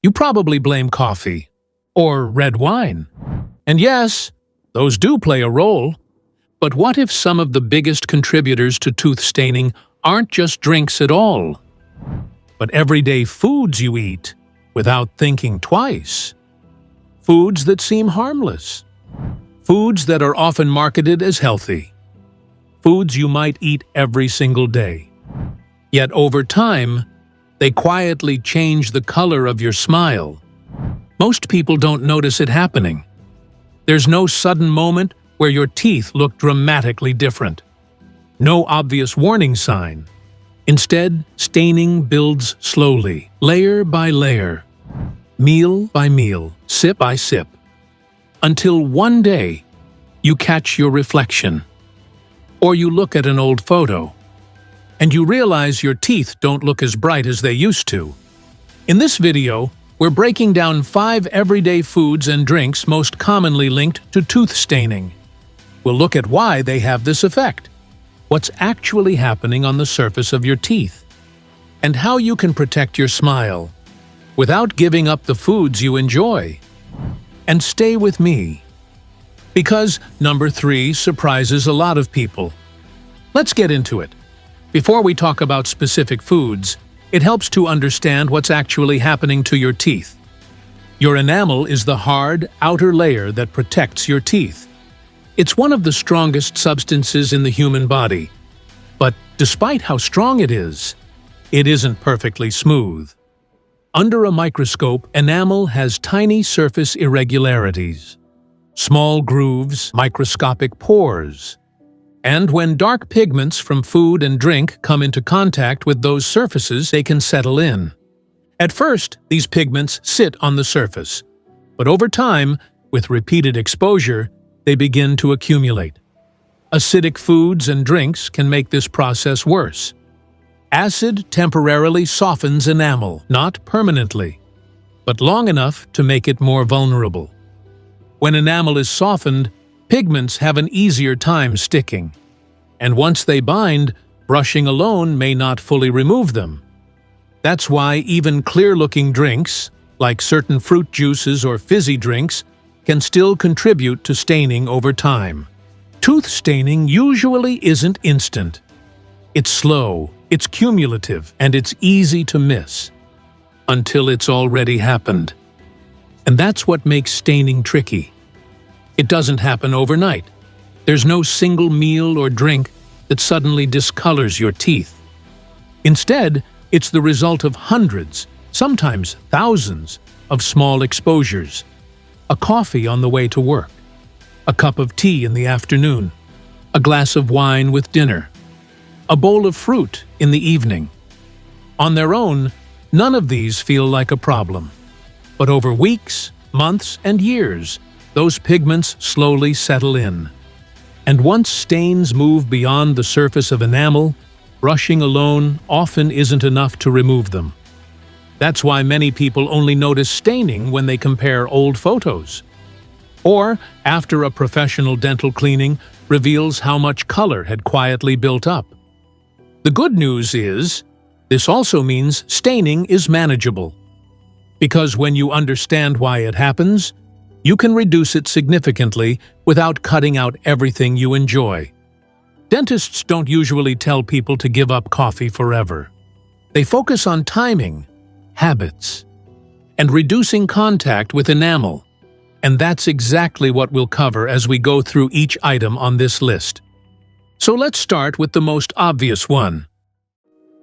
You probably blame coffee or red wine. And yes, those do play a role. But what if some of the biggest contributors to tooth staining aren't just drinks at all, but everyday foods you eat without thinking twice? Foods that seem harmless. Foods that are often marketed as healthy. Foods you might eat every single day. Yet over time, they quietly change the color of your smile. Most people don't notice it happening. There's no sudden moment where your teeth look dramatically different. No obvious warning sign. Instead, staining builds slowly, layer by layer, meal by meal, sip by sip, until one day you catch your reflection. Or you look at an old photo, and you realize your teeth don't look as bright as they used to. In this video, we're breaking down 5 everyday foods and drinks most commonly linked to tooth staining. We'll look at why they have this effect, what's actually happening on the surface of your teeth, and how you can protect your smile without giving up the foods you enjoy. And stay with me, because number 3 surprises a lot of people. Let's get into it. Before we talk about specific foods, it helps to understand what's actually happening to your teeth. Your enamel is the hard, outer layer that protects your teeth. It's one of the strongest substances in the human body. But despite how strong it isn't perfectly smooth. Under a microscope, enamel has tiny surface irregularities, small grooves, microscopic pores. And when dark pigments from food and drink come into contact with those surfaces, they can settle in. At first, these pigments sit on the surface, but over time, with repeated exposure, they begin to accumulate. Acidic foods and drinks can make this process worse. Acid temporarily softens enamel, not permanently, but long enough to make it more vulnerable. When enamel is softened, pigments have an easier time sticking. And once they bind, brushing alone may not fully remove them. That's why even clear-looking drinks, like certain fruit juices or fizzy drinks, can still contribute to staining over time. Tooth staining usually isn't instant. It's slow, it's cumulative, and it's easy to miss until it's already happened. And that's what makes staining tricky. It doesn't happen overnight. There's no single meal or drink that suddenly discolors your teeth. Instead, it's the result of hundreds, sometimes thousands, of small exposures. A coffee on the way to work, a cup of tea in the afternoon, a glass of wine with dinner, a bowl of fruit in the evening. On their own, none of these feel like a problem. But over weeks, months, and years, those pigments slowly settle in. And once stains move beyond the surface of enamel, brushing alone often isn't enough to remove them. That's why many people only notice staining when they compare old photos, or after a professional dental cleaning reveals how much color had quietly built up. The good news is, this also means staining is manageable. Because when you understand why it happens, you can reduce it significantly without cutting out everything you enjoy. Dentists don't usually tell people to give up coffee forever. They focus on timing, habits, and reducing contact with enamel. And that's exactly what we'll cover as we go through each item on this list. So let's start with the most obvious one: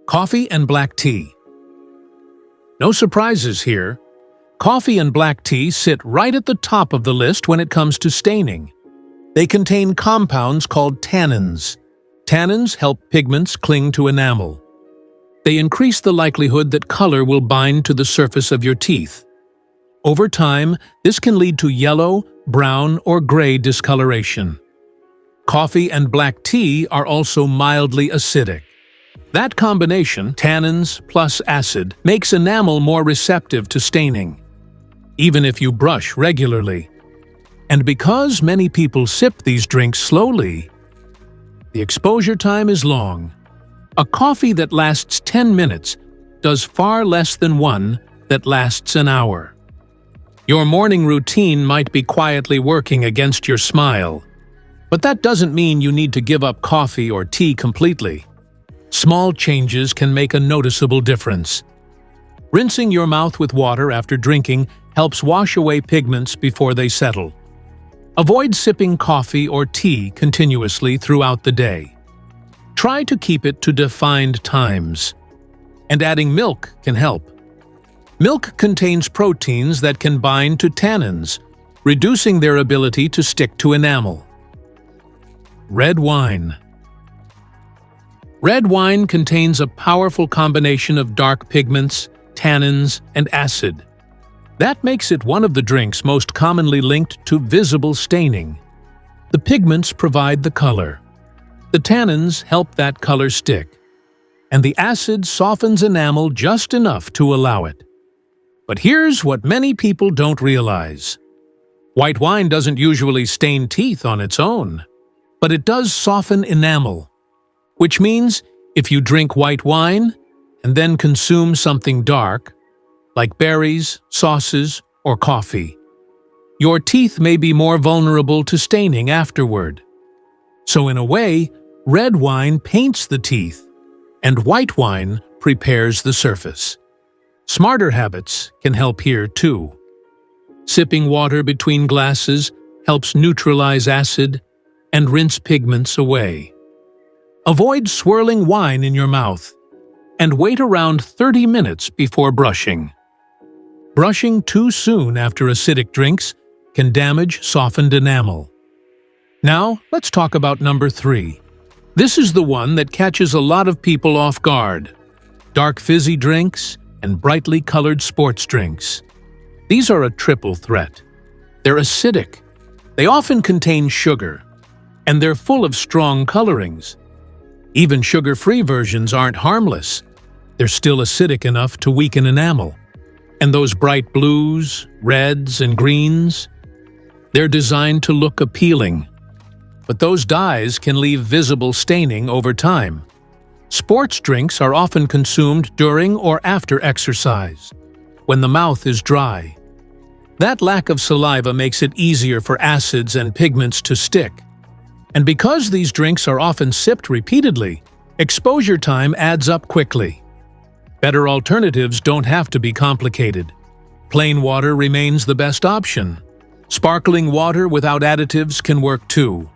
coffee and black tea. No surprises here. Coffee and black tea sit right at the top of the list when it comes to staining. They contain compounds called tannins. Tannins help pigments cling to enamel. They increase the likelihood that color will bind to the surface of your teeth. Over time, this can lead to yellow, brown, or gray discoloration. Coffee and black tea are also mildly acidic. That combination, tannins plus acid, makes enamel more receptive to staining, even if you brush regularly. And because many people sip these drinks slowly, the exposure time is long. A coffee that lasts 10 minutes does far less than one that lasts an hour. Your morning routine might be quietly working against your smile, but that doesn't mean you need to give up coffee or tea completely. Small changes can make a noticeable difference. Rinsing your mouth with water after drinking helps wash away pigments before they settle. Avoid sipping coffee or tea continuously throughout the day. Try to keep it to defined times. And adding milk can help. Milk contains proteins that can bind to tannins, reducing their ability to stick to enamel. Red wine. Red wine contains a powerful combination of dark pigments, tannins, and acid. That makes it one of the drinks most commonly linked to visible staining. The pigments provide the color. The tannins help that color stick. And the acid softens enamel just enough to allow it. But here's what many people don't realize. White wine doesn't usually stain teeth on its own, but it does soften enamel. Which means if you drink white wine and then consume something dark, like berries, sauces, or coffee, your teeth may be more vulnerable to staining afterward. So in a way, red wine paints the teeth, and white wine prepares the surface. Smarter habits can help here too. Sipping water between glasses helps neutralize acid and rinse pigments away. Avoid swirling wine in your mouth, and wait around 30 minutes before brushing. Brushing too soon after acidic drinks can damage softened enamel. Now, let's talk about number 3. This is the one that catches a lot of people off guard. Dark fizzy drinks and brightly colored sports drinks. These are a triple threat. They're acidic, they often contain sugar, and they're full of strong colorings. Even sugar-free versions aren't harmless. They're still acidic enough to weaken enamel. And those bright blues, reds, and greens, they're designed to look appealing. But those dyes can leave visible staining over time. Sports drinks are often consumed during or after exercise, when the mouth is dry. That lack of saliva makes it easier for acids and pigments to stick. And because these drinks are often sipped repeatedly, exposure time adds up quickly. Better alternatives don't have to be complicated. Plain water remains the best option. Sparkling water without additives can work too.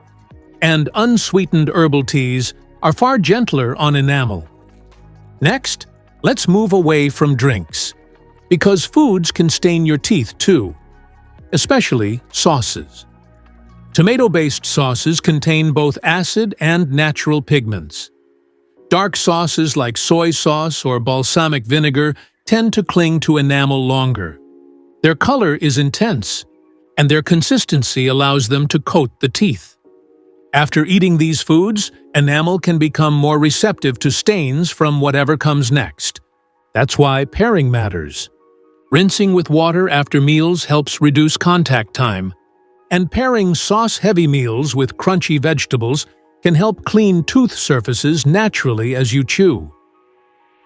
And unsweetened herbal teas are far gentler on enamel. Next, let's move away from drinks, because foods can stain your teeth too, especially sauces. Tomato-based sauces contain both acid and natural pigments. Dark sauces like soy sauce or balsamic vinegar tend to cling to enamel longer. Their color is intense, and their consistency allows them to coat the teeth. After eating these foods, enamel can become more receptive to stains from whatever comes next. That's why pairing matters. Rinsing with water after meals helps reduce contact time, and pairing sauce-heavy meals with crunchy vegetables can help clean tooth surfaces naturally as you chew.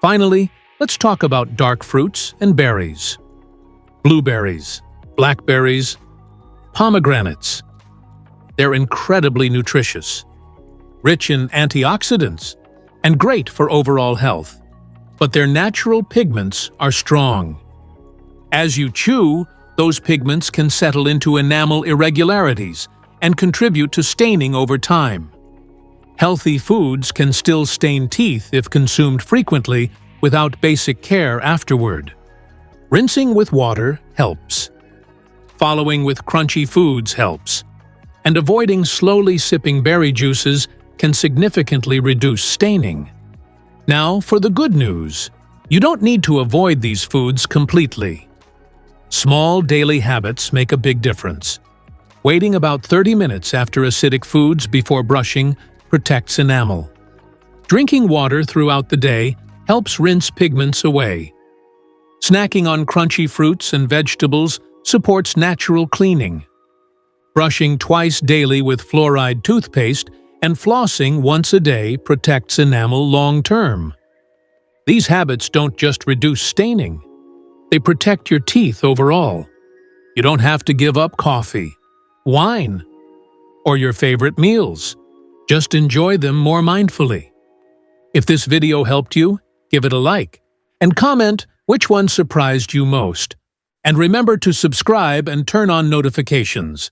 Finally, let's talk about dark fruits and berries. Blueberries, blackberries, pomegranates. They're incredibly nutritious, rich in antioxidants, and great for overall health. But their natural pigments are strong. As you chew, those pigments can settle into enamel irregularities and contribute to staining over time. Healthy foods can still stain teeth if consumed frequently without basic care afterward. Rinsing with water helps. Following with crunchy foods helps. And avoiding slowly sipping berry juices can significantly reduce staining. Now, for the good news. You don't need to avoid these foods completely. Small daily habits make a big difference. Waiting about 30 minutes after acidic foods before brushing protects enamel. Drinking water throughout the day helps rinse pigments away. Snacking on crunchy fruits and vegetables supports natural cleaning. Brushing twice daily with fluoride toothpaste and flossing once a day protects enamel long-term. These habits don't just reduce staining. They protect your teeth overall. You don't have to give up coffee, wine, or your favorite meals. Just enjoy them more mindfully. If this video helped you, give it a like and comment which one surprised you most. And remember to subscribe and turn on notifications.